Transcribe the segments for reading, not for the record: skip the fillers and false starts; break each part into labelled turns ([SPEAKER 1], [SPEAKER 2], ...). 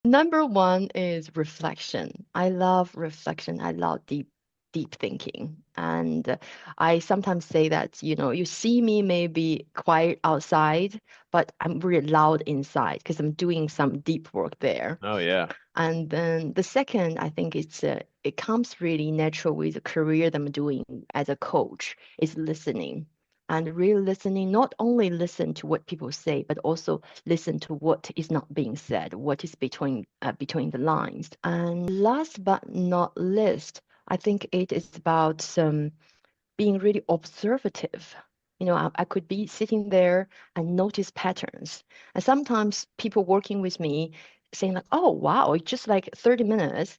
[SPEAKER 1] Number one is reflection. I love reflection. I love deep thinking. And I sometimes say that, you see me maybe quiet outside, but I'm really loud inside because I'm doing some deep work there.
[SPEAKER 2] Oh yeah.
[SPEAKER 1] And then the second, I think it comes really natural with the career that I'm doing as a coach is listening. And really listening, not only listen to what people say, but also listen to what is not being said, what is between the lines. And last but not least, I think it is about being really observative. I could be sitting there and notice patterns. And sometimes people working with me saying like, oh, wow, it's just like 30 minutes.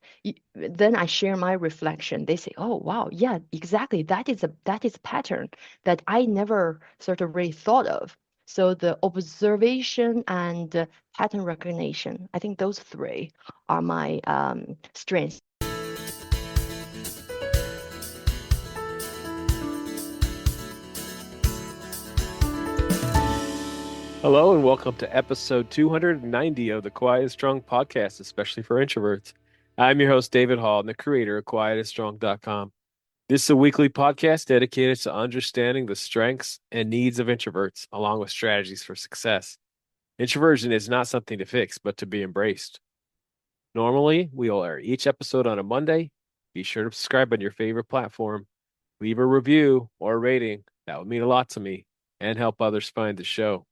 [SPEAKER 1] Then I share my reflection. They say, oh, wow, yeah, exactly. That is a pattern that I never sort of really thought of. So the observation and pattern recognition, I think those three are my strengths.
[SPEAKER 2] Hello and welcome to episode 290 of the Quiet and Strong podcast, especially for introverts. I'm your host, David Hall, and the creator of quietandstrong.com. This is a weekly podcast dedicated to understanding the strengths and needs of introverts, along with strategies for success. Introversion is not something to fix, but to be embraced. Normally, we will air each episode on a Monday. Be sure to subscribe on your favorite platform, leave a review or a rating. That would mean a lot to me and help others find the show.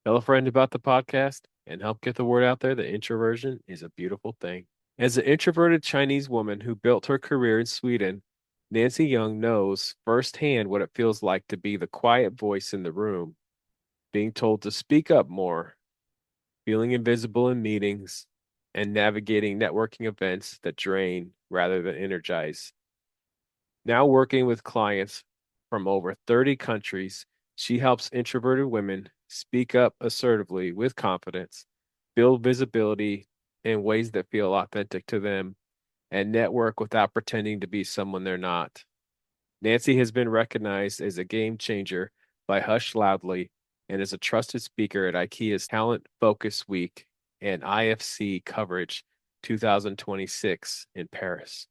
[SPEAKER 2] Tell a friend about the podcast and help get the word out there that introversion is a beautiful thing. As an introverted Chinese woman who built her career in Sweden, Nancy Young knows firsthand what it feels like to be the quiet voice in the room, being told to speak up more, feeling invisible in meetings, and navigating networking events that drain rather than energize. Now working with clients from over 30 countries, she helps introverted women speak up assertively with confidence, build visibility in ways that feel authentic to them, and network without pretending to be someone they're not. Nancy has been recognized as a game changer by Hush Loudly and is a trusted speaker at IKEA's Talent Focus Week and IFC coverage 2026 in Paris.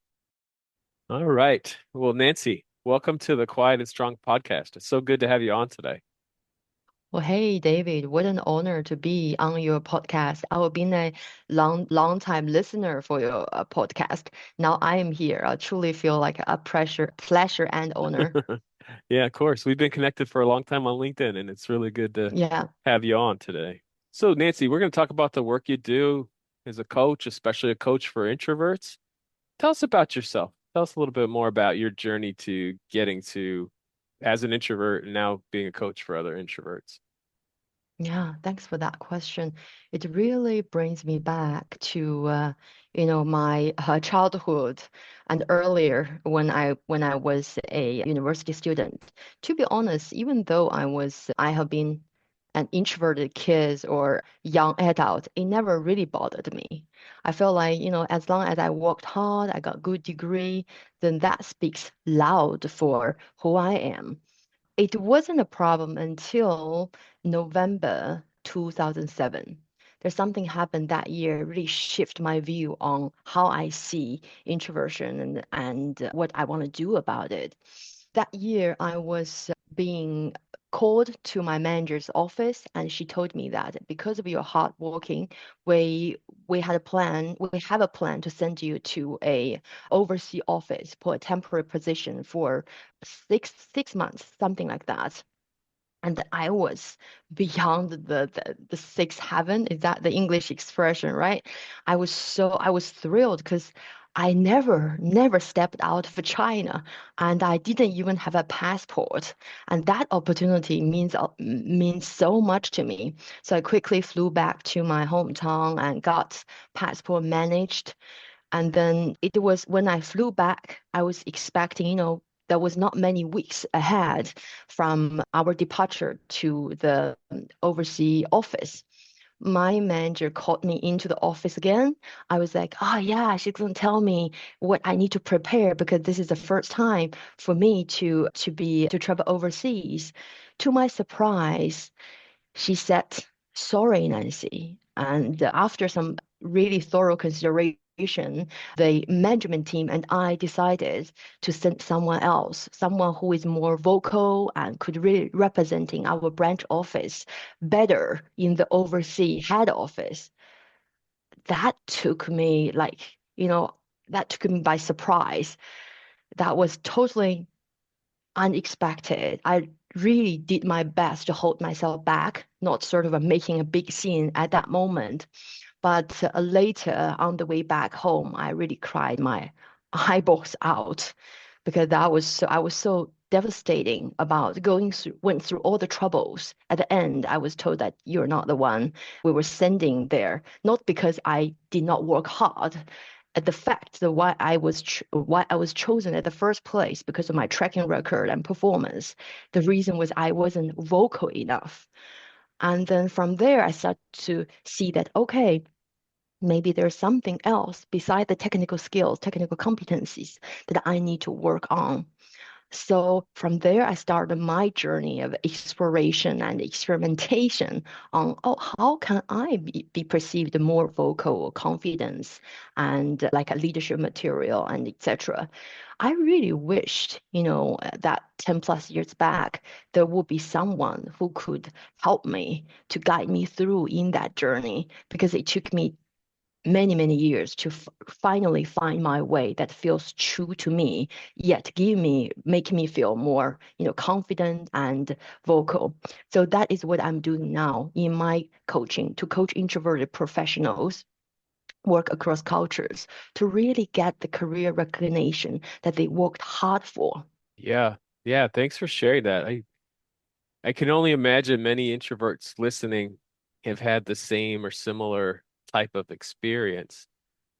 [SPEAKER 2] All right. Well, Nancy, welcome to the Quiet and Strong podcast. It's so good to have you on today.
[SPEAKER 1] Well, hey, David, what an honor to be on your podcast. I've been a long time listener for your podcast. Now I am here. I truly feel like a pleasure and honor.
[SPEAKER 2] Yeah, of course. We've been connected for a long time on LinkedIn, and it's really good to
[SPEAKER 1] Yeah.
[SPEAKER 2] have you on today. So, Nancy, we're going to talk about the work you do as a coach, especially a coach for introverts. Tell us about yourself. Tell us a little bit more about your journey to getting to as an introvert and now being a coach for other introverts.
[SPEAKER 1] Yeah, thanks for that question. It really brings me back to my childhood and earlier when I was a university student. To be honest, even though I have been an introverted kid or young adult, it never really bothered me. I felt like, as long as I worked hard, I got good degree, then that speaks loud for who I am. It wasn't a problem until November 2007. There's something happened that year really shift my view on how I see introversion and what I want to do about it. That year, I was being called to my manager's office, and she told me that because of your hard working, we have a plan to send you to a overseas office for a temporary position for six months, something like that. And I was beyond the sixth heaven. Is that the English expression, right? I was thrilled because I never stepped out of China, and I didn't even have a passport. And that opportunity means so much to me. So I quickly flew back to my hometown and got passport managed. And then it was when I flew back, I was expecting, there was not many weeks ahead from our departure to the overseas office. My manager called me into the office again. I was like, oh yeah, she's gonna tell me what I need to prepare because this is the first time for me to travel overseas. To my surprise, she said, sorry, Nancy. And after some really thorough consideration, the management team and I decided to send someone else, someone who is more vocal and could really representing our branch office better in the overseas head office. That took me that took me by surprise. That was totally unexpected. I really did my best to hold myself back, not sort of making a big scene at that moment. But later on the way back home, I really cried my eyeballs out because I was so devastating about went through all the troubles. At the end, I was told that you're not the one we were sending there, not because I did not work hard. At the fact that why I was chosen at the first place because of my tracking record and performance, the reason was I wasn't vocal enough. And then from there, I started to see that, okay, maybe there's something else beside the technical skills, technical competencies that I need to work on. So from there, I started my journey of exploration and experimentation on, oh, how can I be perceived more vocal, confidence, and like a leadership material and etc. I really wished, that 10 plus years back, there would be someone who could help me to guide me through in that journey because it took me many, many years to finally find my way that feels true to me, yet make me feel more, confident and vocal. So that is what I'm doing now in my coaching to coach introverted professionals work across cultures to really get the career recognition that they worked hard for.
[SPEAKER 2] Yeah. Yeah, thanks for sharing that. I can only imagine many introverts listening have had the same or similar type of experience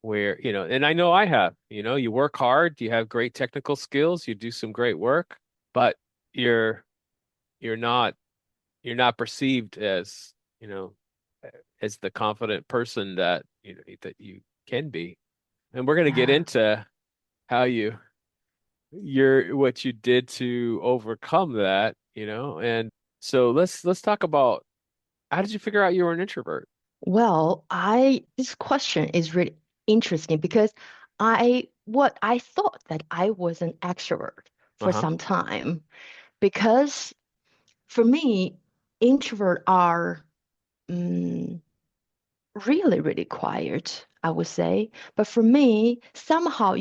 [SPEAKER 2] where, and I know I have, you work hard, you have great technical skills, you do some great work, but you're you're not you're not perceived as, you know, as the confident person that that you can be. And we're going to get
[SPEAKER 1] Yeah.
[SPEAKER 2] into how what you did to overcome that, And so let's talk about how did you figure out you were an introvert?
[SPEAKER 1] Well, this question is really interesting because I thought that I was an extrovert for
[SPEAKER 2] Uh-huh.
[SPEAKER 1] some time because for me, introvert are mm, really, really quiet, I would say. But for me, somehow,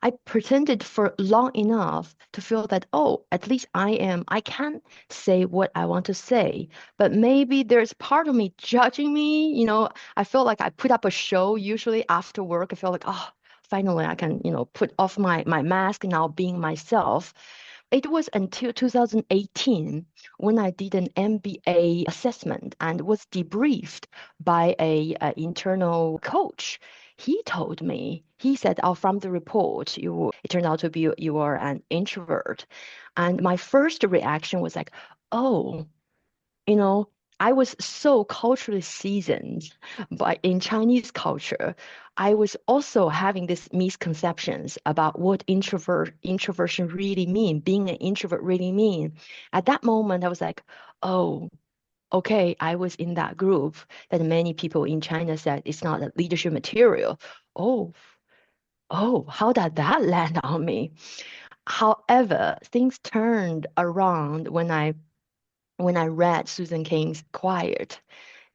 [SPEAKER 1] I pretended for long enough to feel that, oh, at least I can say what I want to say. But maybe there's part of me judging me. I feel like I put up a show usually after work. I feel like, oh, finally I can, put off my mask now being myself. It was until 2018 when I did an MBA assessment and was debriefed by a internal coach. He told me, he said, oh, from the report, it turned out to be you are an introvert. And my first reaction was like, oh, you know, I was so culturally seasoned, but in Chinese culture, I was also having these misconceptions about what introversion really mean, being an introvert really mean. At that moment, I was like, oh, okay, I was in that group that many people in China said it's not a leadership material. Oh, oh, how did that land on me? However, things turned around when I read Susan King's Quiet.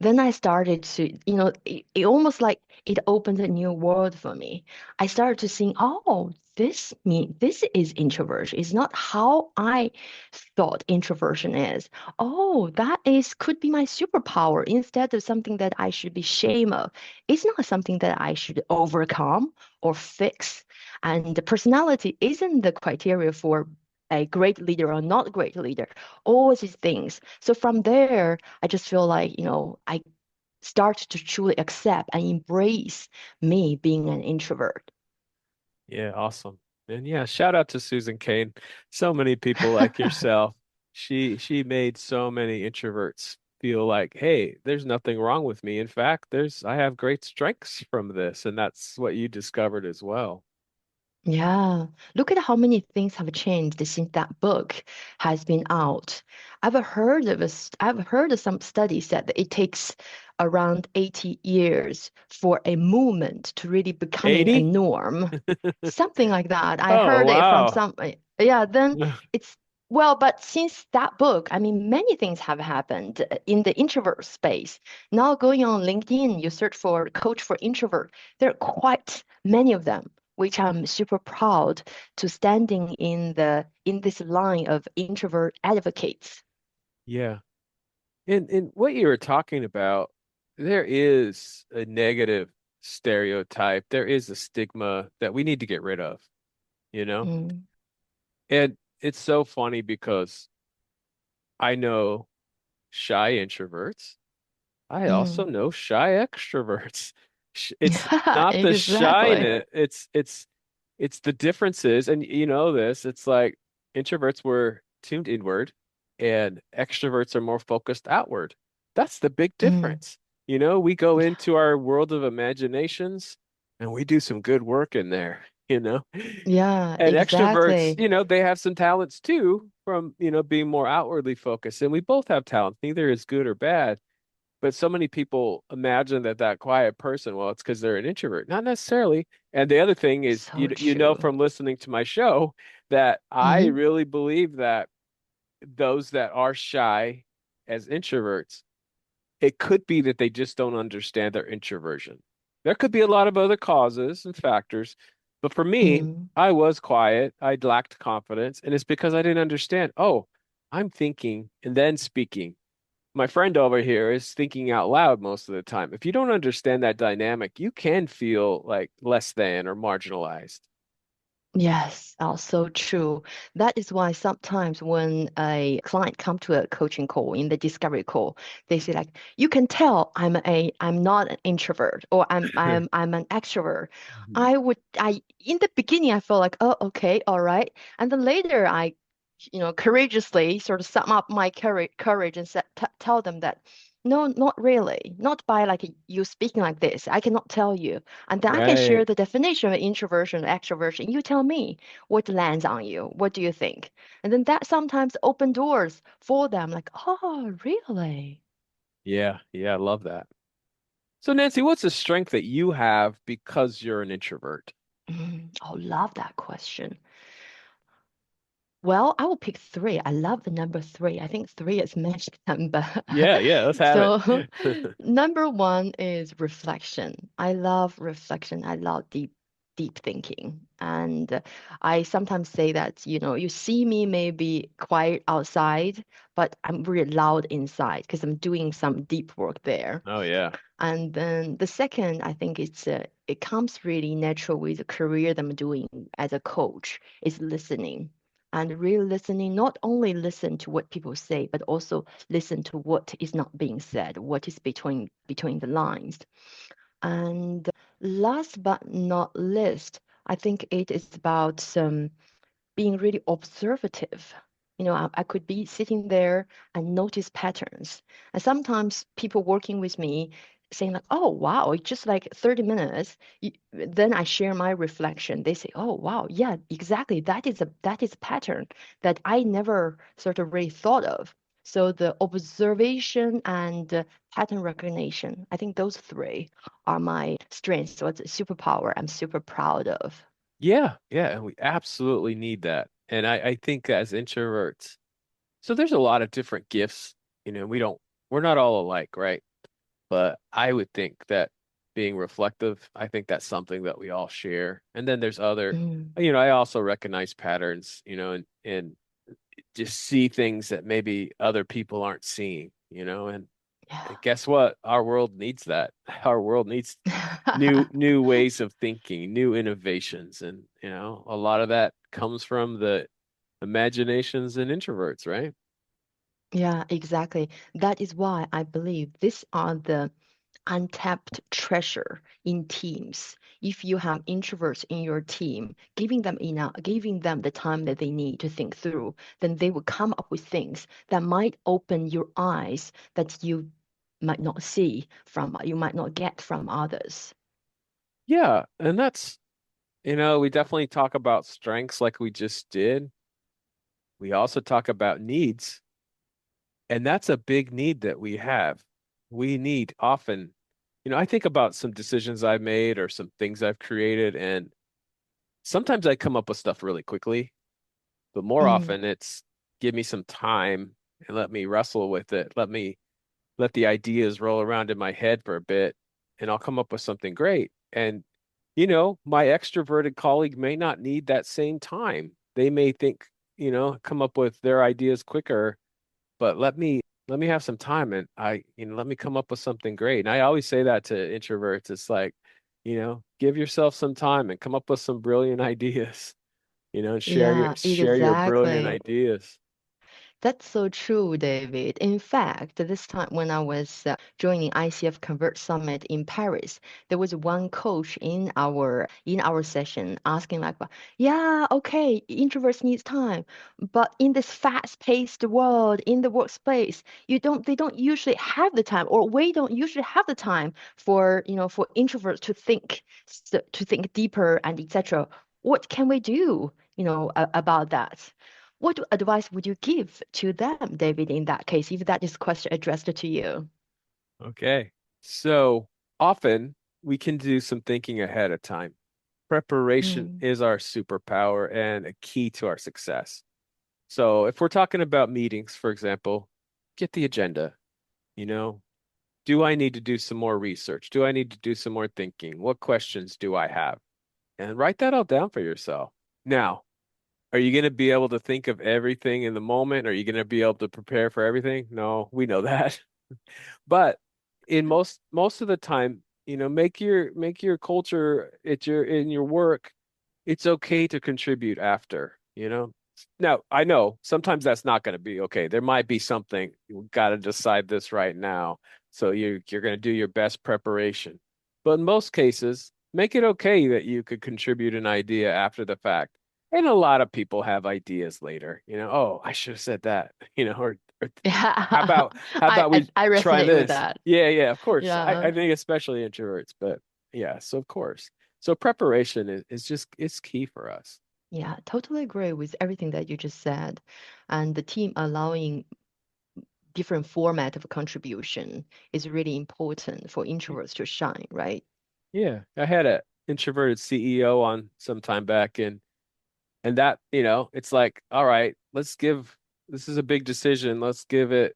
[SPEAKER 1] Then I started to, it almost like it opened a new world for me. I started to think, oh, this is introversion. It's not how I thought introversion is. Oh, that is could be my superpower instead of something that I should be ashamed of. It's not something that I should overcome or fix. And the personality isn't the criteria for a great leader or not a great leader. All these things. So from there, I just feel like, I start to truly accept and embrace me being an introvert.
[SPEAKER 2] Yeah, awesome. And yeah, shout out to Susan Cain. So many people like yourself. She made so many introverts feel like, hey, there's nothing wrong with me. In fact, I have great strengths from this, and that's what you discovered as well.
[SPEAKER 1] Yeah, look at how many things have changed since that book has been out. I've heard of some studies that it takes around 80 years for a movement to really becoming a
[SPEAKER 2] 80?
[SPEAKER 1] norm. Something like that. I
[SPEAKER 2] Oh,
[SPEAKER 1] heard it from
[SPEAKER 2] wow.
[SPEAKER 1] some, yeah, then it's, well, but since that book, I mean, many things have happened in the introvert space. Now going on LinkedIn, you search for coach for introvert, there are quite many of them, which I'm super proud to standing in this line of introvert advocates.
[SPEAKER 2] Yeah. In what you were talking about, there is a negative stereotype. There is a stigma that we need to get rid of, you know?
[SPEAKER 1] Mm,
[SPEAKER 2] And it's so funny because I know shy introverts. I also
[SPEAKER 1] mm.
[SPEAKER 2] know shy extroverts. It's not the
[SPEAKER 1] Exactly.
[SPEAKER 2] shyness, it's the differences. And you know this, it's like introverts were tuned inward and extroverts are more focused outward. That's the big
[SPEAKER 1] Mm,
[SPEAKER 2] difference. You know, we go
[SPEAKER 1] yeah,
[SPEAKER 2] into our world of imaginations and we do some good work in there, you know.
[SPEAKER 1] yeah,
[SPEAKER 2] And extroverts,
[SPEAKER 1] exactly.
[SPEAKER 2] they have some talents too from, being more outwardly focused. And we both have talent. Neither is good or bad. But so many people imagine that quiet person, well, it's because they're an introvert. Not necessarily. And the other thing is,
[SPEAKER 1] So
[SPEAKER 2] you know
[SPEAKER 1] true.
[SPEAKER 2] from listening to my show that I
[SPEAKER 1] Hmm.
[SPEAKER 2] really believe that those that are shy as introverts, it could be that they just don't understand their introversion. There could be a lot of other causes and factors, but for me,
[SPEAKER 1] Mm.
[SPEAKER 2] I was quiet. I lacked confidence, and it's because I didn't understand. Oh, I'm thinking and then speaking. My friend over here is thinking out loud most of the time. If you don't understand that dynamic, you can feel like less than or marginalized.
[SPEAKER 1] Yes, so true. That is why sometimes when a client come to a coaching call in the discovery call, they say like, you can tell I'm not an introvert or I'm an extrovert.
[SPEAKER 2] Mhm.
[SPEAKER 1] I in the beginning I felt like, oh, okay, all right. And then later I, courageously sort of sum up my courage and tell them that no, not really. Not by like you speaking like this. I cannot tell you. And then I can share
[SPEAKER 2] Right.
[SPEAKER 1] the definition of introversion, extroversion. You tell me what lands on you. What do you think? And then that sometimes open doors for them, like, oh, really?
[SPEAKER 2] Yeah. Yeah. I love that. So, Nancy, what's a strength that you have because you're an introvert?
[SPEAKER 1] Oh, love that question. Well, I will pick three. I love the number three. I think three is magic number.
[SPEAKER 2] Yeah. Yeah. Let's have it.
[SPEAKER 1] So, number one is reflection. I love reflection. I love deep thinking. And I sometimes say that, you see me maybe quiet outside, but I'm really loud inside because I'm doing some deep work there.
[SPEAKER 2] Oh, yeah.
[SPEAKER 1] And then the second, I think it comes really natural with the career that I'm doing as a coach is listening and really listening, not only listen to what people say, but also listen to what is not being said, what is between the lines. And last but not least, I think it is about being really observative. I could be sitting there and notice patterns. And sometimes people working with me saying like, oh, wow, it's just like 30 minutes. Then I share my reflection. They say, oh, wow, yeah, exactly. That is a pattern that I never sort of really thought of. So the observation and pattern recognition, I think those three are my strengths. So it's a superpower I'm super proud of.
[SPEAKER 2] Yeah. Yeah. And we absolutely need that. And I think as introverts, so there's a lot of different gifts. We're not all alike, right? But I would think that being reflective, I think that's something that we all share. And then there's other,
[SPEAKER 1] Mm,
[SPEAKER 2] I also recognize patterns, and just see things that maybe other people aren't seeing, and
[SPEAKER 1] yeah.
[SPEAKER 2] guess what? Our world needs that. Our world needs new ways of thinking, new innovations. And, a lot of that comes from the imaginations and introverts, right?
[SPEAKER 1] Yeah, exactly. That is why I believe these are the untapped treasure in teams. If you have introverts in your team, giving them the time that they need to think through, then they will come up with things that might open your eyes that you might not get from others.
[SPEAKER 2] Yeah. And We definitely talk about strengths like we just did. We also talk about needs, and that's a big need that we have. We need often, I think about some decisions I've made or some things I've created, and sometimes I come up with stuff really quickly, but more
[SPEAKER 1] Mm,
[SPEAKER 2] often it's give me some time and let me wrestle with it. Let the ideas roll around in my head for a bit, and I'll come up with something great. And, my extroverted colleague may not need that same time. They may think, come up with their ideas quicker, but let me have some time and let me come up with something great. And I always say that to introverts. It's like, give yourself some time and come up with some brilliant ideas, and
[SPEAKER 1] yeah,
[SPEAKER 2] share your brilliant
[SPEAKER 1] exactly.
[SPEAKER 2] ideas.
[SPEAKER 1] That's so true, David. In fact, this time when I was joining ICF Convert Summit in Paris, there was one coach in our session asking like, yeah, okay, introverts needs time, but in this fast-paced world, in the workspace, they don't usually have the time, or we don't usually have the time for for introverts to think to think deeper and etc. What can we do, about that? What advice would you give to them, David, in that case, if that is a question addressed to you?
[SPEAKER 2] Okay. So often we can do some thinking ahead of time. Preparation
[SPEAKER 1] Mm,
[SPEAKER 2] is our superpower and a key to our success. So if we're talking about meetings, for example, get the agenda. You know, do I need to do some more research? Do I need to do some more thinking? What questions do I have? And write that all down for yourself. Now, are you going to be able to think of everything in the moment? Are you going to be able to prepare for everything? No, we know that. But in most of the time, make your culture it's your in your work, it's okay to contribute after. Now, I know sometimes that's not going to be okay. There might be something you got to decide this right now. So you're going to do your best preparation. But in most cases, make it okay that you could contribute an idea after the fact. And a lot of people have ideas later, oh, I should have said that, or how
[SPEAKER 1] yeah,
[SPEAKER 2] about how about we
[SPEAKER 1] I
[SPEAKER 2] try
[SPEAKER 1] resonate with
[SPEAKER 2] this?
[SPEAKER 1] that.
[SPEAKER 2] Yeah, yeah, of course. I,
[SPEAKER 1] Yeah,
[SPEAKER 2] I think especially introverts, but yeah, so of course. So preparation is just it's key for us.
[SPEAKER 1] yeah, totally agree with everything that you just said. And the team allowing different format of contribution is really important for introverts to shine, right?
[SPEAKER 2] Yeah, I had a introverted CEO on some time back, and that, it's like, all right, this is a big decision. Let's give it,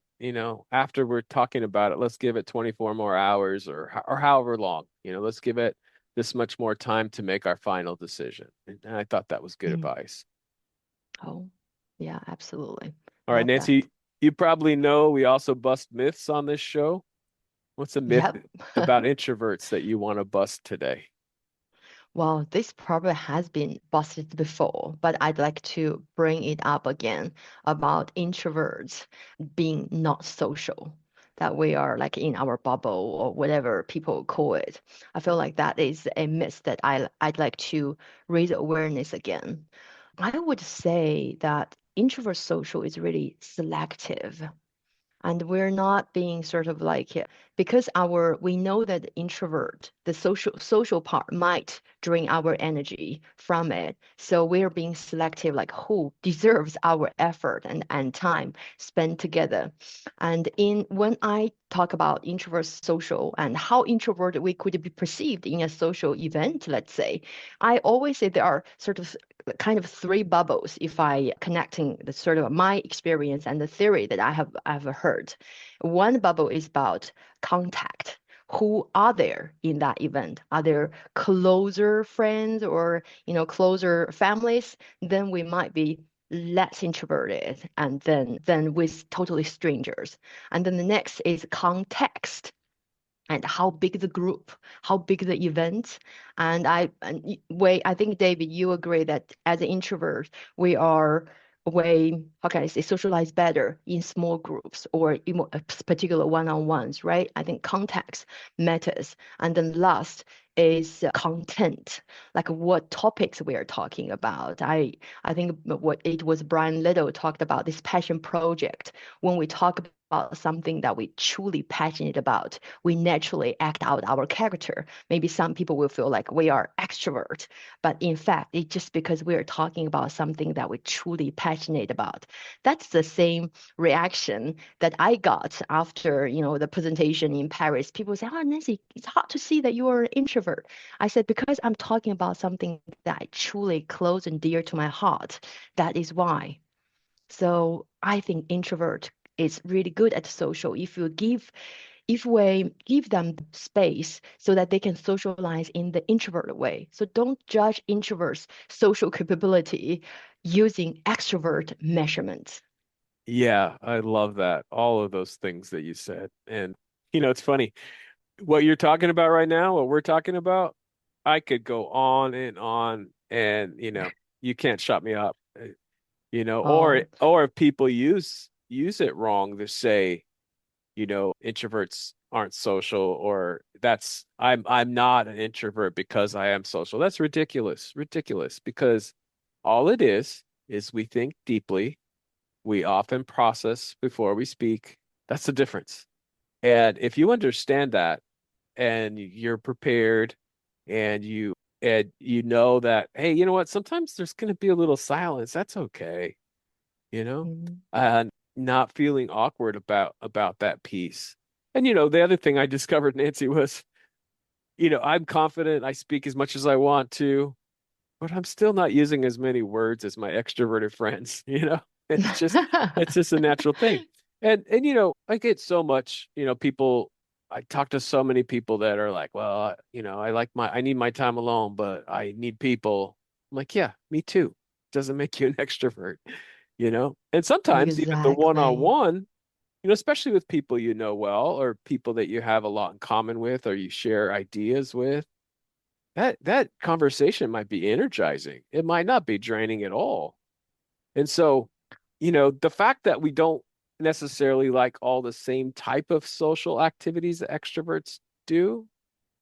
[SPEAKER 2] after we're talking about it, let's give it 24 more hours or however long. Let's give it this much more time to make our final decision. And I thought that was good
[SPEAKER 1] Mm.
[SPEAKER 2] advice.
[SPEAKER 1] Oh, yeah, absolutely.
[SPEAKER 2] All right,
[SPEAKER 1] Love that.
[SPEAKER 2] Nancy, you probably know we also bust myths on this show. What's a myth
[SPEAKER 1] Yep.
[SPEAKER 2] about introverts that you want to bust today?
[SPEAKER 1] Well, this probably has been busted before, but I'd like to bring it up again about introverts being not social, that we are like in our bubble or whatever people call it. I feel like that is a myth that I'd like to raise awareness again. I would say that introvert social is really selective, and we're not being sort of like because our we know that the introvert the social part might drain our energy from it, so we're being selective like who deserves our effort and time spent together. And in when I talk about introvert social and how introverted we could be perceived in a social event, let's say, I always say there are sort of kind of three bubbles if I connecting the sort of my experience and the theory that I've heard. One bubble is about contact. Who are there in that event? Are there closer friends or closer families? Then we might be less introverted and then with totally strangers. And then the next is context and how big the group, how big the event. I think David, you agree that as an introvert, we are way, how can I say, socialize better in small groups or in particular one-on-ones, right? I think context matters. And then last is content, like what topics we are talking about. I think what it was Brian Little talked about this passion project when we talk about something that we truly passionate about, we naturally act out our character. Maybe some people will feel like we are extrovert, but in fact, it's just because we are talking about something that we truly passionate about. That's the same reaction that I got after, the presentation in Paris. People say, "Oh, Nancy, it's hard to see that you are an introvert." I said, because I'm talking about something that I truly close and dear to my heart. That is why. So I think introvert is really good at social if we give them space so that they can socialize in the introvert way. So don't judge introverts' social capability using extrovert measurements.
[SPEAKER 2] Yeah, I love that. All of those things that you said. And, it's funny. What you're talking about right now, what we're talking about, I could go on, and, you can't shut me up. Or
[SPEAKER 1] Oh,
[SPEAKER 2] if people use it wrong to say, introverts aren't social, or I'm not an introvert because I am social. That's ridiculous. Ridiculous, because all it is we think deeply, we often process before we speak. That's the difference. And if you understand that, and you're prepared, and you know that, hey, you know what? Sometimes there's going to be a little silence. That's okay, you know?
[SPEAKER 1] mhm.
[SPEAKER 2] And not feeling awkward about that piece. And the other thing I discovered, Nancy, was, I'm confident, I speak as much as I want to, but I'm still not using as many words as my extroverted friends, It's just a natural thing. And I get so much, people, I talk to so many people that are like, well, I need my time alone, but I need people. I'm like, yeah, me too. Doesn't make you an extrovert. And sometimes even the
[SPEAKER 1] Exactly.
[SPEAKER 2] one-on-one, especially with people you know well, or people that you have a lot in common with, or you share ideas with, that conversation might be energizing. It might not be draining at all. And so, the fact that we don't necessarily like all the same type of social activities that extroverts do,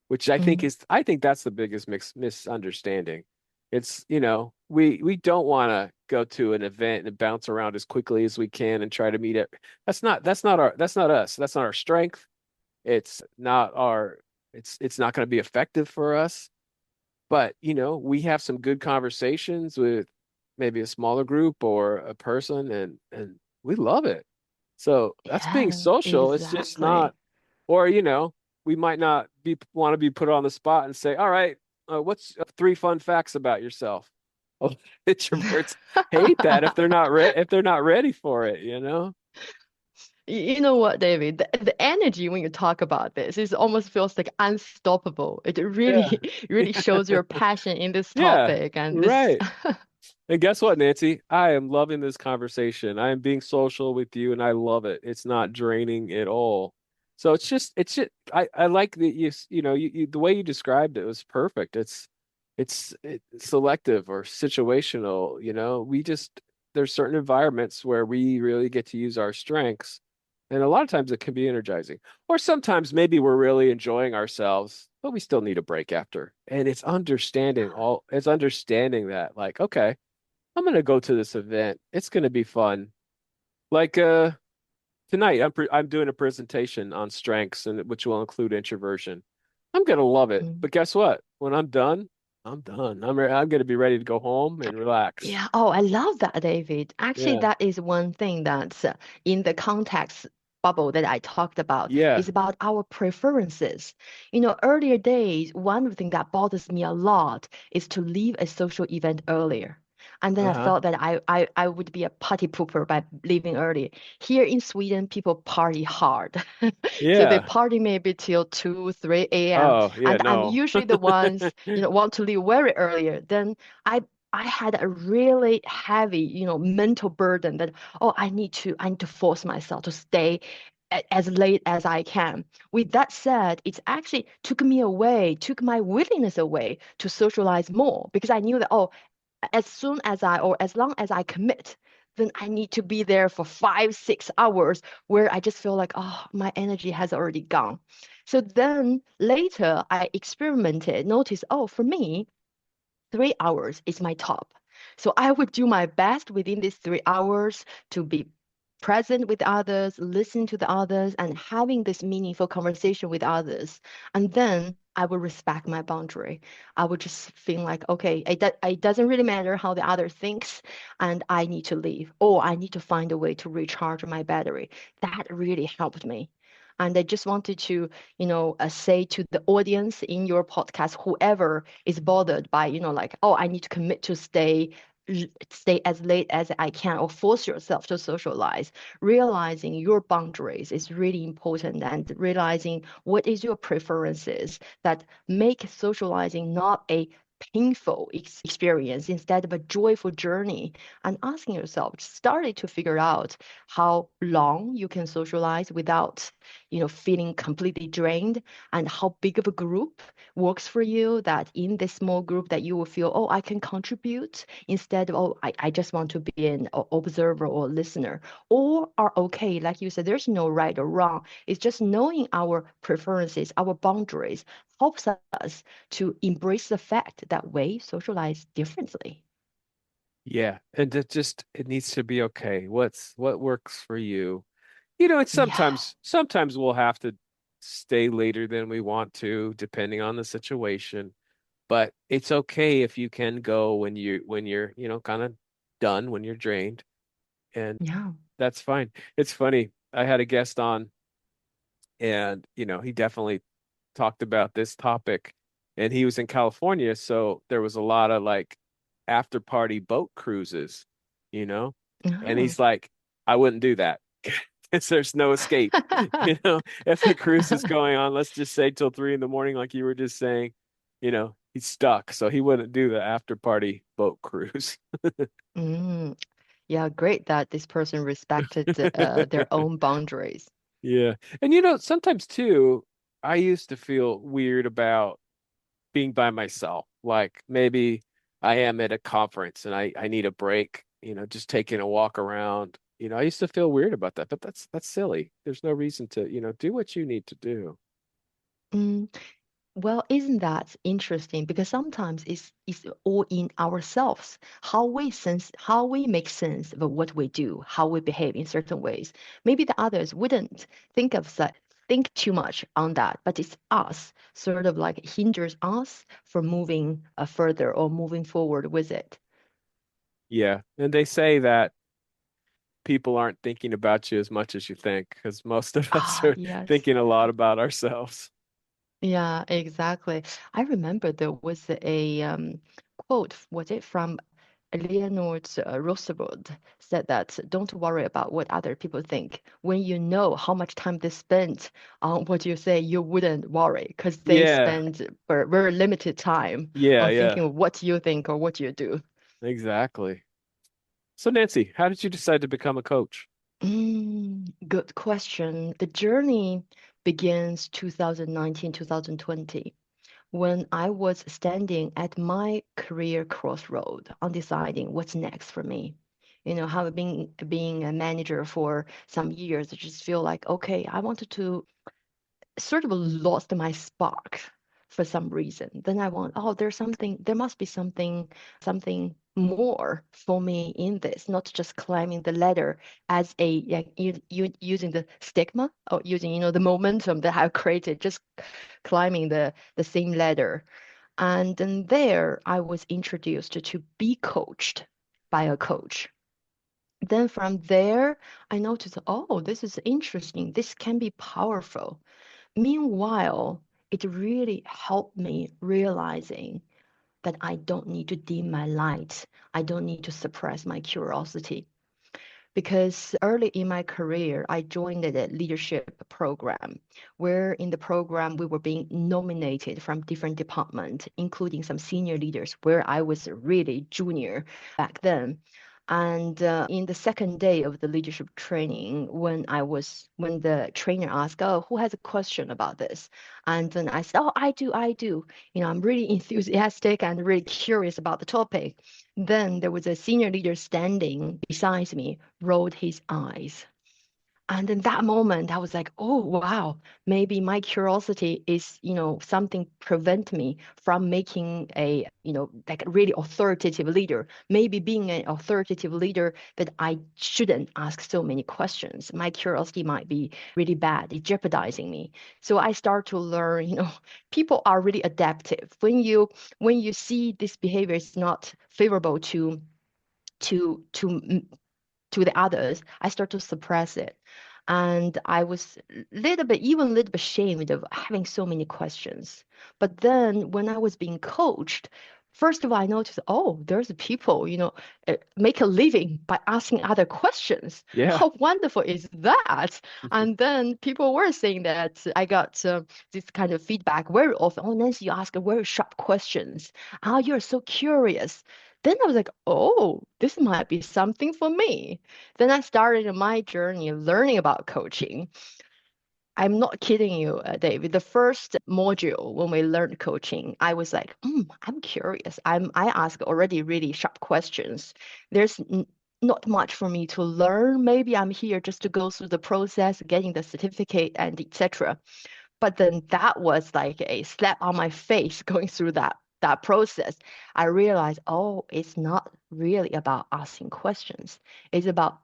[SPEAKER 2] which
[SPEAKER 1] Mm.
[SPEAKER 2] I think that's the biggest misunderstanding. It's, we don't want to go to an event and bounce around as quickly as we can and try to meet it. That's not us. That's not our strength. It's not our, it's not going to be effective for us. But, we have some good conversations with maybe a smaller group or a person, and we love it. So that's being
[SPEAKER 1] Yeah,
[SPEAKER 2] social. It's just not,
[SPEAKER 1] exactly.
[SPEAKER 2] or, we might not be want to be put on the spot and say, all right, what's three fun facts about yourself? Oh, introverts hate that if they're not ready for it.
[SPEAKER 1] You know what, David? The energy when you talk about this, it almost feels like unstoppable. It
[SPEAKER 2] Yeah.
[SPEAKER 1] really, really shows your passion in this
[SPEAKER 2] Yeah,
[SPEAKER 1] topic and this.
[SPEAKER 2] right. And guess what, Nancy? I am loving this conversation. I am being social with you, and I love it. It's not draining at all. So I like that the way you described it was perfect. It's selective or situational. There's certain environments where we really get to use our strengths, and a lot of times it can be energizing. Or sometimes maybe we're really enjoying ourselves, but we still need a break after. And it's understanding that, like, okay, I'm gonna go to this event. It's gonna be fun. Like tonight, I'm doing a presentation on strengths, and which will include introversion. I'm gonna love it.
[SPEAKER 1] Mm.
[SPEAKER 2] But guess what? When I'm done, I'm done. I'm gonna be ready to go home and relax.
[SPEAKER 1] Yeah. Oh, I love that, David. Actually,
[SPEAKER 2] Yeah.
[SPEAKER 1] that is one thing that's in the context bubble that I talked about
[SPEAKER 2] Yeah.
[SPEAKER 1] is about our preferences. Earlier days, one of the things that bothers me a lot is to leave a social event earlier. And then I
[SPEAKER 2] Uh-huh.
[SPEAKER 1] thought that I would be a party pooper by leaving early. Here in Sweden, people party hard. So they
[SPEAKER 2] Yeah.
[SPEAKER 1] party maybe till 2, 3 a.m.
[SPEAKER 2] Oh, yeah,
[SPEAKER 1] And I'm
[SPEAKER 2] no.
[SPEAKER 1] usually the ones, want to leave very earlier. Then I had a really heavy, mental burden that, oh, I need to force myself to stay as late as I can. With that said, it's actually took my willingness away to socialize more because I knew that, oh, as soon as or as long as I commit, then I need to be there for 5, 6 hours where I just feel like, oh, my energy has already gone. So then later I experimented, noticed, oh, for me, 3 hours is my top. So I would do my best within these 3 hours to be present with others, listening to the others, and having this meaningful conversation with others. And then I will respect my boundary. I would just feel like, okay, it doesn't really matter how the other thinks, and I need to leave, or I need to find a way to recharge my battery. That really helped me. And I just wanted to, say to the audience in your podcast, whoever is bothered by, like, oh, I need to commit to stay as late as I can, or force yourself to socialize. Realizing your boundaries is really important, and realizing what is your preferences that make socializing not a painful experience instead of a joyful journey, and asking yourself, starting to figure out how long you can socialize without feeling completely drained, and how big of a group works for you, that in this small group that you will feel, oh, I can contribute, instead of, oh, I just want to be an observer or listener, or are okay. Like you said, there's no right or wrong. It's just knowing our preferences, our boundaries helps us to embrace the fact that we socialize differently.
[SPEAKER 2] Yeah, and it needs to be okay. What works for you? It's
[SPEAKER 1] Yeah,
[SPEAKER 2] sometimes we'll have to stay later than we want to, depending on the situation. But it's okay if you can go when you're, kind of done, when you're drained, and
[SPEAKER 1] yeah.
[SPEAKER 2] that's fine. It's funny. I had a guest on, and he definitely talked about this topic, and he was in California, so there was a lot of like after party boat cruises, you know, and
[SPEAKER 1] Oh.
[SPEAKER 2] he's like, I wouldn't do that because there's no escape. If the cruise is going on, let's just say till 3 in the morning, like you were just saying, he's stuck, so he wouldn't do the after party boat cruise.
[SPEAKER 1] Mm. Yeah, great that this person respected their own boundaries.
[SPEAKER 2] Yeah. And sometimes too, I used to feel weird about being by myself. Like maybe I am at a conference and I need a break, just taking a walk around. I used to feel weird about that, but that's silly. There's no reason to, do what you need to do.
[SPEAKER 1] Mm. Well, isn't that interesting? Because sometimes it's all in ourselves, how we make sense of what we do, how we behave in certain ways. Maybe the others wouldn't think too much on that, but it's us, sort of like hinders us from moving further or moving forward with it.
[SPEAKER 2] Yeah. And they say that people aren't thinking about you as much as you think, because most of us
[SPEAKER 1] Ah,
[SPEAKER 2] are
[SPEAKER 1] yes.
[SPEAKER 2] thinking a lot about ourselves.
[SPEAKER 1] Yeah, exactly. I remember there was a quote, was it from Leonard Roosevelt, said that don't worry about what other people think. When you know how much time they spent on what you say, you wouldn't worry because they
[SPEAKER 2] Yeah.
[SPEAKER 1] spend very limited time
[SPEAKER 2] Yeah,
[SPEAKER 1] on thinking
[SPEAKER 2] yeah.
[SPEAKER 1] of what you think or what you do.
[SPEAKER 2] Exactly. So Nancy, how did you decide to become a coach?
[SPEAKER 1] Good question. The journey begins 2019, 2020, when I was standing at my career crossroad on deciding what's next for me. Having been being a manager for some years, I just feel like, okay, I wanted to sort of lost my spark for some reason. Then I want, oh, there must be something more for me in this, not just climbing the ladder as a, yeah, using the stigma or using, the momentum that I've created, just climbing the same ladder. And then there I was introduced to be coached by a coach. Then from there, I noticed, oh, this is interesting. This can be powerful. Meanwhile, it really helped me realizing that I don't need to dim my light. I don't need to suppress my curiosity. Because early in my career, I joined a leadership program where in the program we were being nominated from different departments, including some senior leaders where I was really junior back then. And in the second day of the leadership training, when the trainer asked, "Oh, who has a question about this?" And then I said, "Oh, I do, I do." I'm really enthusiastic and really curious about the topic. Then there was a senior leader standing beside me, rolled his eyes. And in that moment, I was like, oh, wow, maybe my curiosity is, something prevent me from making a, like a really authoritative leader. Maybe being an authoritative leader that I shouldn't ask so many questions. My curiosity might be really bad, it's jeopardizing me. So I start to learn, people are really adaptive. When you see this behavior is not favorable to to the others, I start to suppress it. And I was even a little bit ashamed of having so many questions. But then when I was being coached, first of all, I noticed, oh, there's people, make a living by asking other questions.
[SPEAKER 2] Yeah.
[SPEAKER 1] How wonderful is that? And then people were saying that I got this kind of feedback very often. Oh, Nancy, you ask very sharp questions. Ah, you're so curious. Then I was like, oh, this might be something for me. Then I started my journey learning about coaching. I'm not kidding you, David. The first module when we learned coaching, I was like, I'm curious. I ask already really sharp questions. There's not much for me to learn. Maybe I'm here just to go through the process, getting the certificate and etc. But then that was like a slap on my face going through that process. I realized, oh, it's not really about asking questions. It's about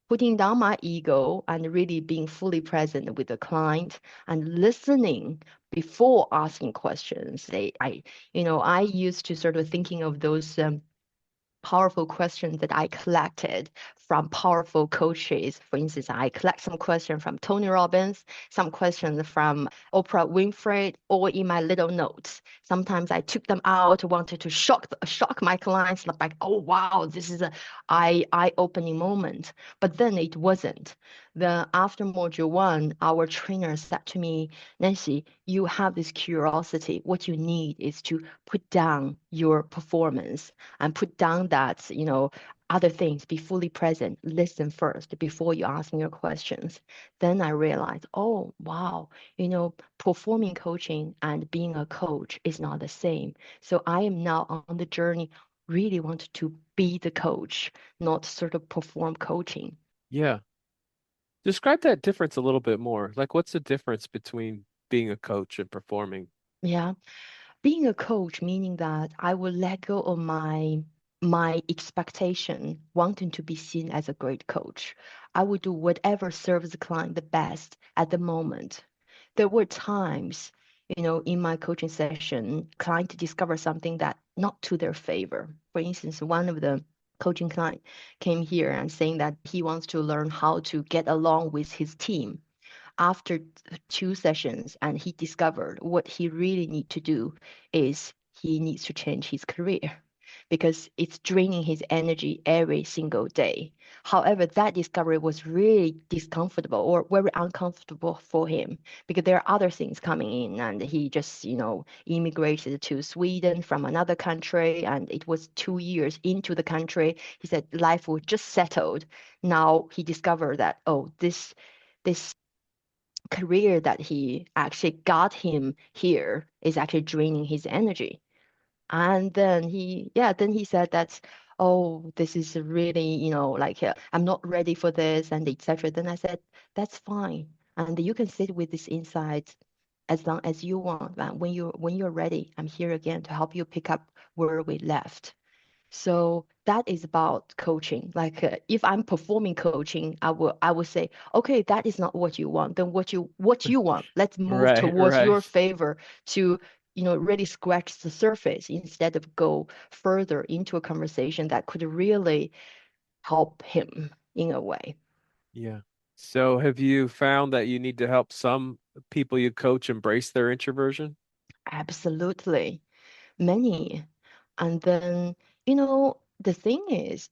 [SPEAKER 1] putting down my ego and really being fully present with the client and listening before asking questions. I used to sort of thinking of those powerful questions that I collected from powerful coaches. For instance, I collect some questions from Tony Robbins, some questions from Oprah Winfrey, or in my little notes. Sometimes I took them out, wanted to shock my clients, like, oh wow, this is a eye-opening moment. But then it wasn't. The after module one, our trainer said to me, Nancy, you have this curiosity. What you need is to put down your performance and put down that, other things, be fully present, listen first before you asking your questions. Then I realized, oh, wow, performing coaching and being a coach is not the same. So I am now on the journey, really want to be the coach, not sort of perform coaching.
[SPEAKER 2] Yeah. Describe that difference a little bit more. Like, what's the difference between being a coach and performing?
[SPEAKER 1] Yeah. Being a coach meaning that I will let go of my expectation, wanting to be seen as a great coach. I will do whatever serves the client the best at the moment. There were times, in my coaching session, client discover something that not to their favor. For instance, one of the coaching client came here and saying that he wants to learn how to get along with his team after two sessions, and he discovered what he really need to do is he needs to change his career because it's draining his energy every single day. However, that discovery was really discomfortable or very uncomfortable for him because there are other things coming in, and he just, immigrated to Sweden from another country, and it was 2 years into the country. He said life was just settled. Now he discovered that, oh, this career that he actually got him here is actually draining his energy. And then he said that, oh, this is really, like I'm not ready for this and etc. Then I said, that's fine. And you can sit with this insight as long as you want. And when you're ready, I'm here again to help you pick up where we left. So that is about coaching. Like if I'm performing coaching, I will say, okay, that is not what you want. Then what you want? Let's move
[SPEAKER 2] Right,
[SPEAKER 1] towards
[SPEAKER 2] right.
[SPEAKER 1] your favor to really scratch the surface instead of go further into a conversation that could really help him in a way.
[SPEAKER 2] Yeah. So have you found that you need to help some people you coach embrace their introversion?
[SPEAKER 1] Absolutely, many. And then the thing is,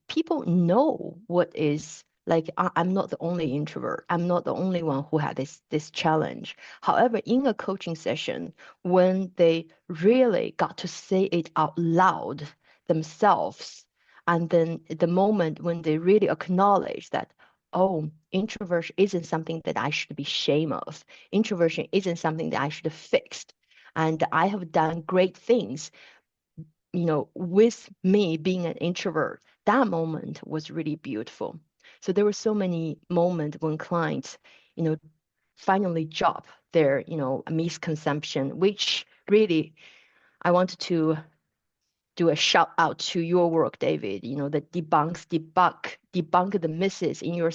[SPEAKER 1] people know what is like I'm not the only introvert. I'm not the only one who had this challenge. However, in a coaching session, when they really got to say it out loud themselves, and then the moment when they really acknowledge that, oh, introversion isn't something that I should be ashamed of. Introversion isn't something that I should have fixed. And I have done great things with me being an introvert, that moment was really beautiful. So there were so many moments when clients, you know, finally drop their, misconception, which really I wanted to do a shout out to your work, David. That debunk the misses in your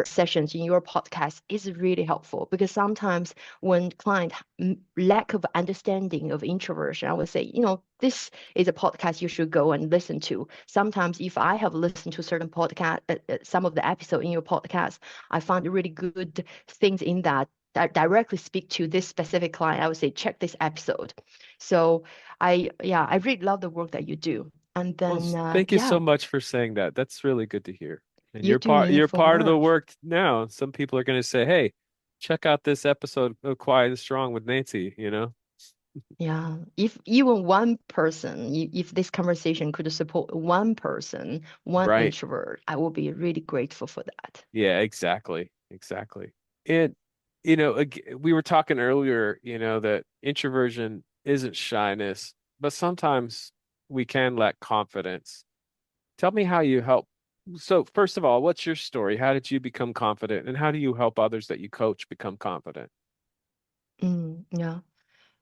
[SPEAKER 1] sessions, in your podcast is really helpful because sometimes when client lack of understanding of introversion, I would say, this is a podcast you should go and listen to. Sometimes if I have listened to certain podcast, some of the episode in your podcast, I found really good things in that directly speak to this specific client. I would say check this episode. So I really love the work that you do. And
[SPEAKER 2] Well,
[SPEAKER 1] then,
[SPEAKER 2] thank you so
[SPEAKER 1] yeah,
[SPEAKER 2] much for saying that. That's really good to hear. And
[SPEAKER 1] you
[SPEAKER 2] you're
[SPEAKER 1] do
[SPEAKER 2] you're
[SPEAKER 1] meaningful
[SPEAKER 2] part of the
[SPEAKER 1] work.
[SPEAKER 2] work now. Some people are going to say, "Hey, check out this episode of Quiet and Strong with Nancy," you know?
[SPEAKER 1] Yeah. If even one person, if this conversation could support one person, one
[SPEAKER 2] Right.
[SPEAKER 1] introvert, I will be really grateful for that.
[SPEAKER 2] Yeah, exactly. Exactly. And we were talking earlier, that introversion isn't shyness, but sometimes we can lack confidence. Tell me how you help. So, first of all, what's your story? How did you become confident, and how do you help others that you coach become confident?
[SPEAKER 1] Yeah.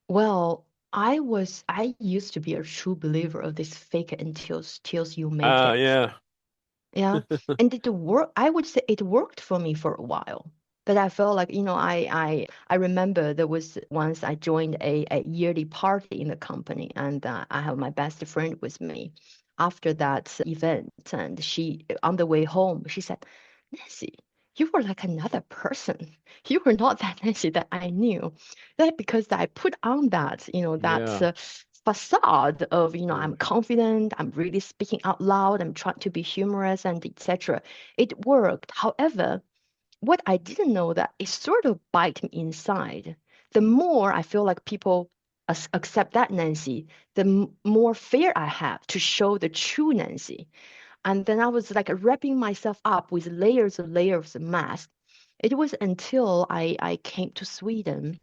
[SPEAKER 1] Well, I used to be a true believer of this fake it until you make it.
[SPEAKER 2] Yeah.
[SPEAKER 1] Yeah. And it work I would say it worked for me for a while. But I felt like, I remember there was once I joined a yearly party in the company and I have my best friend with me after that event and she on the way home she said, Nancy, you were like another person. You were not that Nancy that I knew. That because I put on that,
[SPEAKER 2] Yeah.
[SPEAKER 1] facade of,
[SPEAKER 2] Mm.
[SPEAKER 1] I'm confident, I'm really speaking out loud, I'm trying to be humorous and etc. It worked. However, what I didn't know that it sort of bite me inside. The more I feel like people accept that Nancy, the more fear I have to show the true Nancy. And then I was like wrapping myself up with layers of mask. It was until I came to Sweden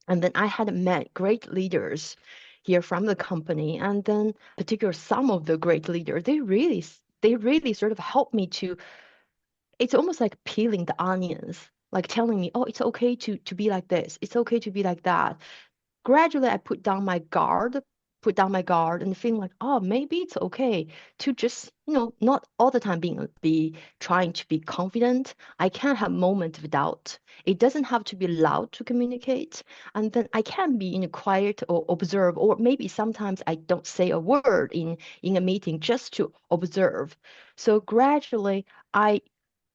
[SPEAKER 1] and then I had met great leaders here from the company. And then particular some of the great leaders, they really sort of helped me to, it's almost like peeling the onions, like telling me, oh, it's okay to be like this. It's okay to be like that. Gradually I put down my guard and feeling like, oh, maybe it's okay to just, not all the time be trying to be confident. I can have moments of doubt. It doesn't have to be loud to communicate. And then I can be in a quiet or observe, or maybe sometimes I don't say a word in a meeting just to observe. So gradually I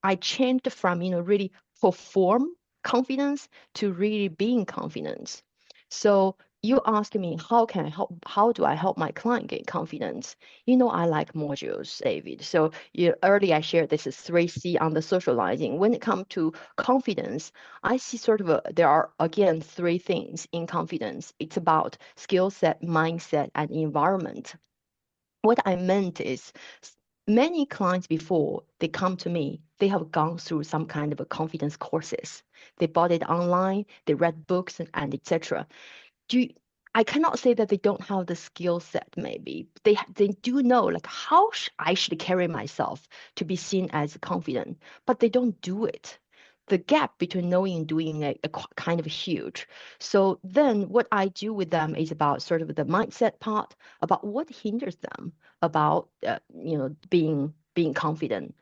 [SPEAKER 1] I changed from, really perform confidence to really being confident. So you ask me, how do I help my client get confidence? I like modules, David. So earlier I shared this is 3C on the socializing. When it comes to confidence, I see sort of there are again three things in confidence. It's about skill set, mindset, and environment. What I meant is many clients before they come to me, they have gone through some kind of a confidence courses. They bought it online, they read books and etc. Do you, I cannot say that they don't have the skill set maybe. They do know like how I should carry myself to be seen as confident, but they don't do it. The gap between knowing and doing kind of huge. So then what I do with them is about sort of the mindset part, about what hinders them about being confident.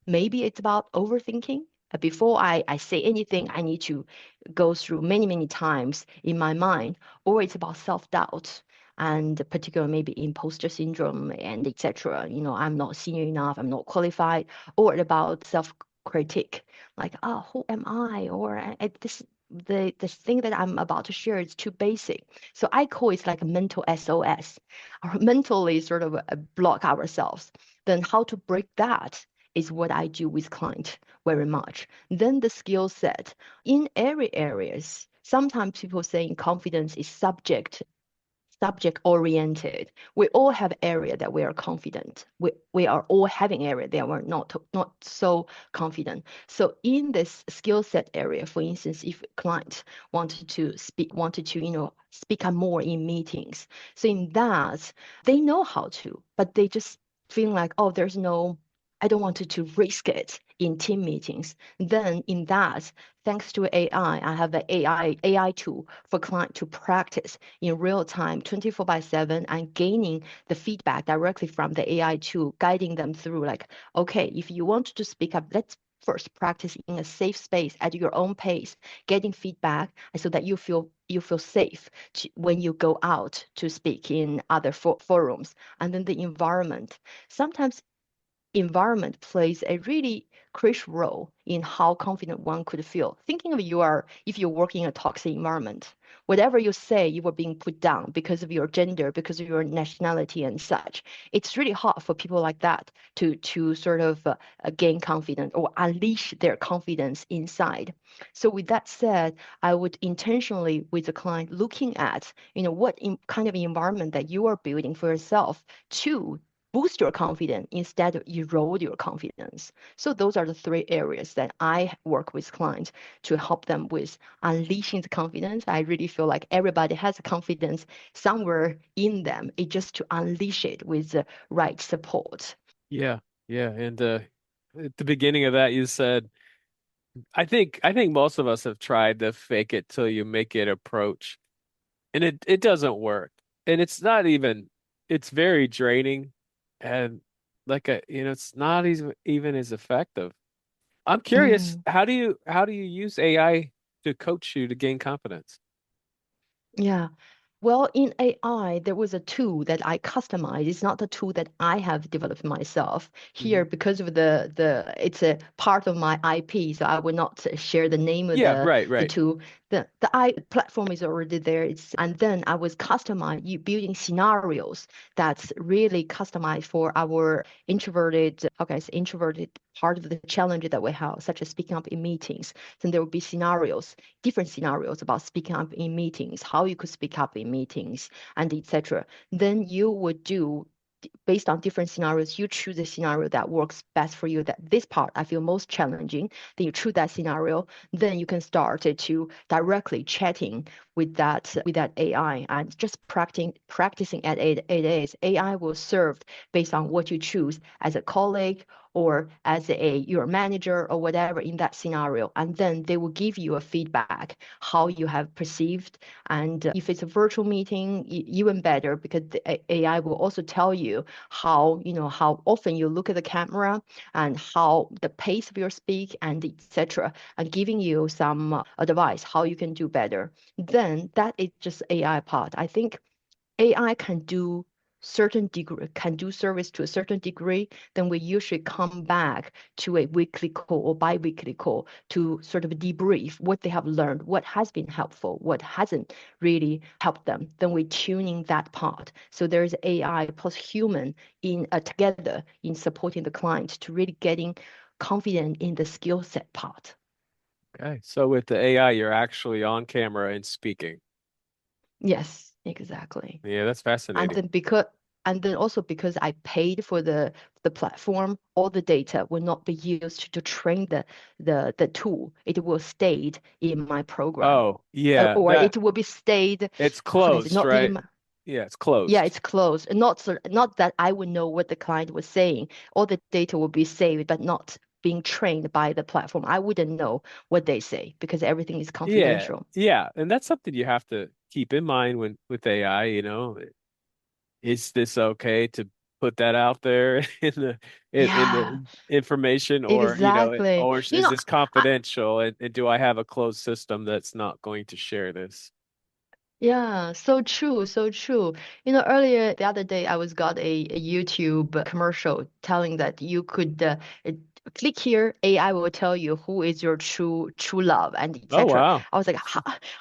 [SPEAKER 1] Maybe it's about overthinking. Before I say anything, I need to go through many, many times in my mind, or it's about self-doubt and particularly maybe imposter syndrome and etc. I'm not senior enough, I'm not qualified, or about self-critique, like, oh, who am I? Or this the thing that I'm about to share is too basic. So I call it like a mental SOS, or mentally sort of block ourselves. Then how to break that is what I do with client very much. Then the skill set in every areas. Sometimes people saying confidence is subject oriented. We all have area that we are confident. We are all having area that we're not so confident. So in this skill set area, for instance, if a client wanted to speak up more in meetings, so in that they know how to, but they just feel like, oh, there's no I don't want to risk it in team meetings. Then in that, thanks to AI, I have an AI tool for client to practice in real time, 24 by 7, and gaining the feedback directly from the AI tool, guiding them through like, okay, if you want to speak up, let's first practice in a safe space at your own pace, getting feedback so that you feel safe when you go out to speak in other forums. And then the environment. Sometimes environment plays a really crucial role in how confident one could feel. Thinking of if you're working in a toxic environment, whatever you say, you are being put down because of your gender, because of your nationality and such. It's really hard for people like that to sort of gain confidence or unleash their confidence inside. So with that said, I would intentionally with the client looking at, what kind of environment that you are building for yourself to boost your confidence instead of erode your confidence. So those are the three areas that I work with clients to help them with unleashing the confidence. I really feel like everybody has confidence somewhere in them. It's just to unleash it with the right support.
[SPEAKER 2] Yeah, yeah. And at the beginning of that, you said, I think most of us have tried the fake it till you make it approach, and it doesn't work. And it's not even it's very draining, and it's not even as effective. I'm curious,
[SPEAKER 1] Mm.
[SPEAKER 2] how do you use AI to coach you to gain confidence?
[SPEAKER 1] Yeah. Well, in AI, there was a tool that I customized. It's not a tool that I have developed myself.
[SPEAKER 2] Hmm.
[SPEAKER 1] Here, because of the it's a part of my IP, so I will not share the name of
[SPEAKER 2] Yeah,
[SPEAKER 1] the
[SPEAKER 2] right,
[SPEAKER 1] the
[SPEAKER 2] right.
[SPEAKER 1] tool. The I platform is already there. And then I was customized you building scenarios that's really customized for our introverted, okay, it's introverted part of the challenge that we have, such as speaking up in meetings. Then there will be scenarios, different scenarios about speaking up in meetings, how you could speak up in meetings, and etc. Then you would do based on different scenarios, you choose a scenario that works best for you. That this part I feel most challenging. Then you choose that scenario. Then you can start to directly chatting with that AI and just practicing at 8 days. AI will serve based on what you choose as a colleague or as a your manager or whatever in that scenario, and then they will give you a feedback how you have perceived. And if it's a virtual meeting, even better because the AI will also tell you how often you look at the camera and how the pace of your speak and etc. and giving you some advice how you can do better. Then that is just AI part. I think AI can do service to a certain degree, then we usually come back to a weekly call or bi-weekly call to sort of debrief what they have learned, what has been helpful, what hasn't really helped them. Then we tuning that part. So there's AI plus human in together in supporting the client to really getting confident in the skill set part.
[SPEAKER 2] Okay. So with the AI, you're actually on camera and speaking.
[SPEAKER 1] Yes, exactly.
[SPEAKER 2] Yeah, that's
[SPEAKER 1] And
[SPEAKER 2] fascinating.
[SPEAKER 1] then also because I paid for the platform, all the data will not be used to train the tool. It will stay in my program.
[SPEAKER 2] Oh, yeah,
[SPEAKER 1] Or
[SPEAKER 2] that
[SPEAKER 1] it will be stayed,
[SPEAKER 2] it's
[SPEAKER 1] how can I say,
[SPEAKER 2] closed,
[SPEAKER 1] not in
[SPEAKER 2] right?
[SPEAKER 1] my,
[SPEAKER 2] Yeah, it's
[SPEAKER 1] yeah,
[SPEAKER 2] closed.
[SPEAKER 1] it's closed. Not that I would know what the client was saying. All the data will be saved, but not being trained by the platform. I wouldn't know what they say because everything is
[SPEAKER 2] Yeah,
[SPEAKER 1] confidential.
[SPEAKER 2] yeah, and that's something you have to keep in mind when with AI, is this okay to put that out there in
[SPEAKER 1] Yeah,
[SPEAKER 2] the information, or
[SPEAKER 1] exactly.
[SPEAKER 2] or
[SPEAKER 1] You
[SPEAKER 2] is
[SPEAKER 1] know,
[SPEAKER 2] this confidential, and do I have a closed system that's not going to share this?
[SPEAKER 1] yeah, so true, so true. Earlier the other day, I was got a YouTube commercial telling that you could uh, click here, AI will tell you who is your true love and
[SPEAKER 2] Oh
[SPEAKER 1] etc.
[SPEAKER 2] wow.
[SPEAKER 1] I was like,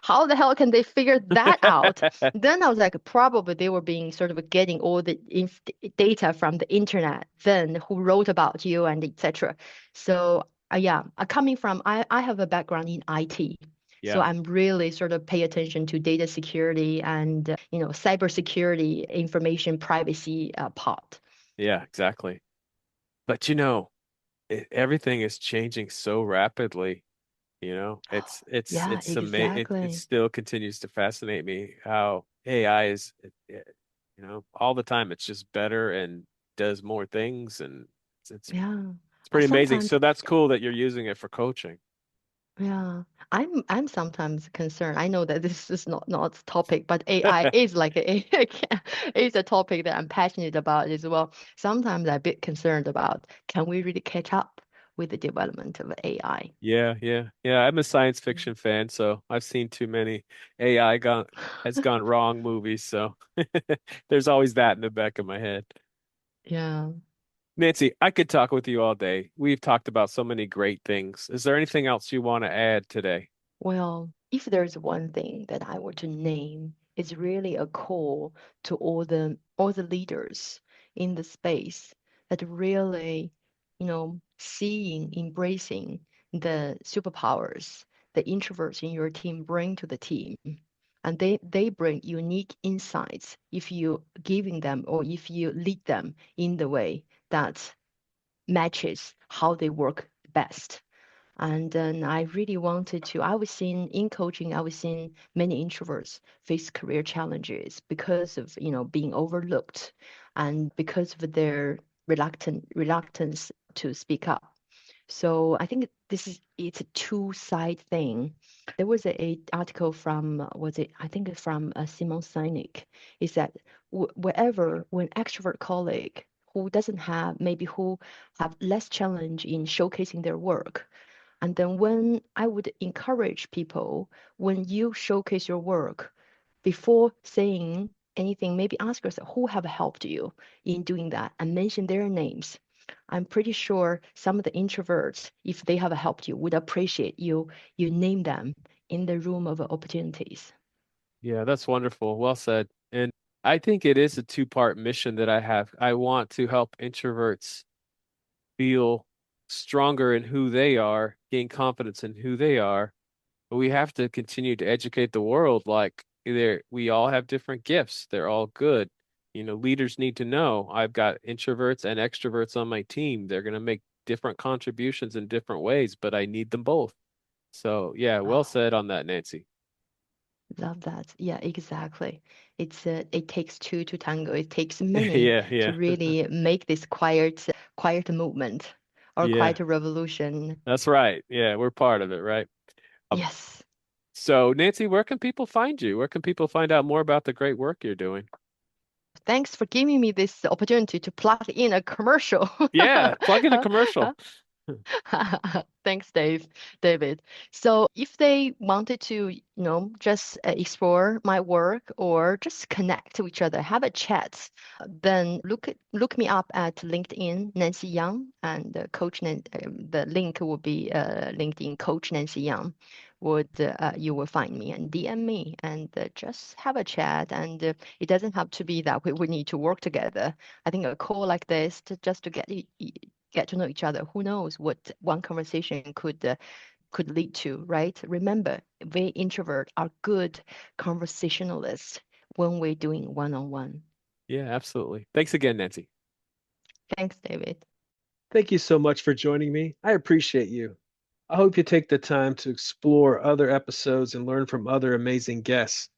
[SPEAKER 1] how the hell can they figure that out? Then I was like, probably they were being sort of getting all the data from the internet, then who wrote about you and etc. So yeah, coming from I have a background in IT. So
[SPEAKER 2] Yeah,
[SPEAKER 1] I'm really sort of pay attention to data security and cybersecurity, information privacy part.
[SPEAKER 2] yeah, exactly. But everything is changing so rapidly.
[SPEAKER 1] Yeah,
[SPEAKER 2] It
[SPEAKER 1] exactly.
[SPEAKER 2] still continues to fascinate me how AI all the time it's just better and does more things, and
[SPEAKER 1] Yeah.
[SPEAKER 2] It's pretty amazing.
[SPEAKER 1] Sometimes,
[SPEAKER 2] So that's cool that you're using it for coaching.
[SPEAKER 1] yeah, I'm sometimes concerned. I know that this is not topic, but AI is like is a topic that I'm passionate about as well. Sometimes I'm a bit concerned about can we really catch up with the development of AI?
[SPEAKER 2] Yeah, yeah, yeah. I'm a science fiction fan, so I've seen too many AI has gone wrong movies, so there's always that in the back of my head.
[SPEAKER 1] Yeah.
[SPEAKER 2] Nancy, I could talk with you all day. We've talked about so many great things. Is there anything else you want to add today?
[SPEAKER 1] Well, if there's one thing that I were to name, it's really a call to all the leaders in the space that really, seeing, embracing the superpowers the introverts in your team bring to the team. And they bring unique insights if you giving them or if you lead them in the way that matches how they work best. And then I really wanted to, I was seeing in coaching, I was seeing many introverts face career challenges because of, being overlooked and because of their reluctance to speak up. So I think it's a two-side thing. There was a article from was it I think it's from Simon Sinek is that wherever when extrovert colleague who doesn't have maybe who have less challenge in showcasing their work, and then when I would encourage people, when you showcase your work, before saying anything, maybe ask yourself who have helped you in doing that and mention their names. I'm pretty sure some of the introverts, if they have helped you, would appreciate you name them in the room of opportunities.
[SPEAKER 2] Yeah, that's wonderful. Well said. And I think it is a two-part mission that I have. I want to help introverts feel stronger in who they are, gain confidence in who they are. But we have to continue to educate the world like we all have different gifts. They're all good. Leaders need to know I've got introverts and extroverts on my team. They're going to make different contributions in different ways, but I need them both. So, yeah, well
[SPEAKER 1] Oh,
[SPEAKER 2] said on that, Nancy.
[SPEAKER 1] love that. Yeah, exactly. It takes two to tango. It takes many
[SPEAKER 2] Yeah,
[SPEAKER 1] to
[SPEAKER 2] yeah.
[SPEAKER 1] really make this quiet movement or
[SPEAKER 2] Yeah.
[SPEAKER 1] quiet revolution.
[SPEAKER 2] That's right. Yeah, we're part of it, right? Um,
[SPEAKER 1] Yes.
[SPEAKER 2] so Nancy, where can people find you? Where can people find out more about the great work you're doing?
[SPEAKER 1] Thanks for giving me this opportunity to plug in a commercial.
[SPEAKER 2] Yeah, plug in a commercial.
[SPEAKER 1] Thanks, David. So if they wanted to, just explore my work or just connect to each other, have a chat, then look me up at LinkedIn, Nancy Young, and the link will be LinkedIn Coach Nancy Young. You will find me and DM me and just have a chat. And it doesn't have to be that we need to work together. I think a call like this just to get to know each other. Who knows what one conversation could lead to, right? Remember, we introvert are good conversationalists when we're doing one-on-one.
[SPEAKER 2] Yeah, absolutely. Thanks again, Nancy.
[SPEAKER 1] Thanks, David.
[SPEAKER 3] Thank you so much for joining me. I appreciate you. I hope you take the time to explore other episodes and learn from other amazing guests.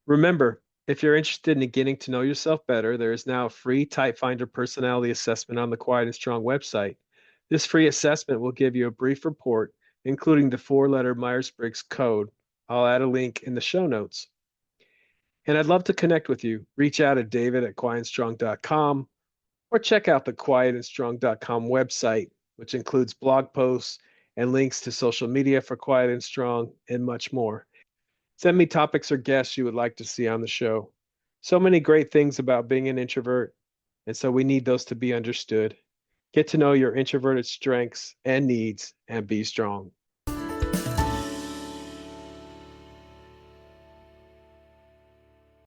[SPEAKER 3] Remember, if you're interested in getting to know yourself better, there is now a free Type Finder personality assessment on the Quiet and Strong website. This free assessment will give you a brief report, including the four-letter Myers-Briggs code. I'll add a link in the show notes. And I'd love to connect with you. Reach out at david@quietandstrong.com or check out the quietandstrong.com website, which includes blog posts and links to social media for Quiet and Strong and much more. Send me topics or guests you would like to see on the show. So many great things about being an introvert, and so we need those to be understood. Get to know your introverted strengths and needs and be strong.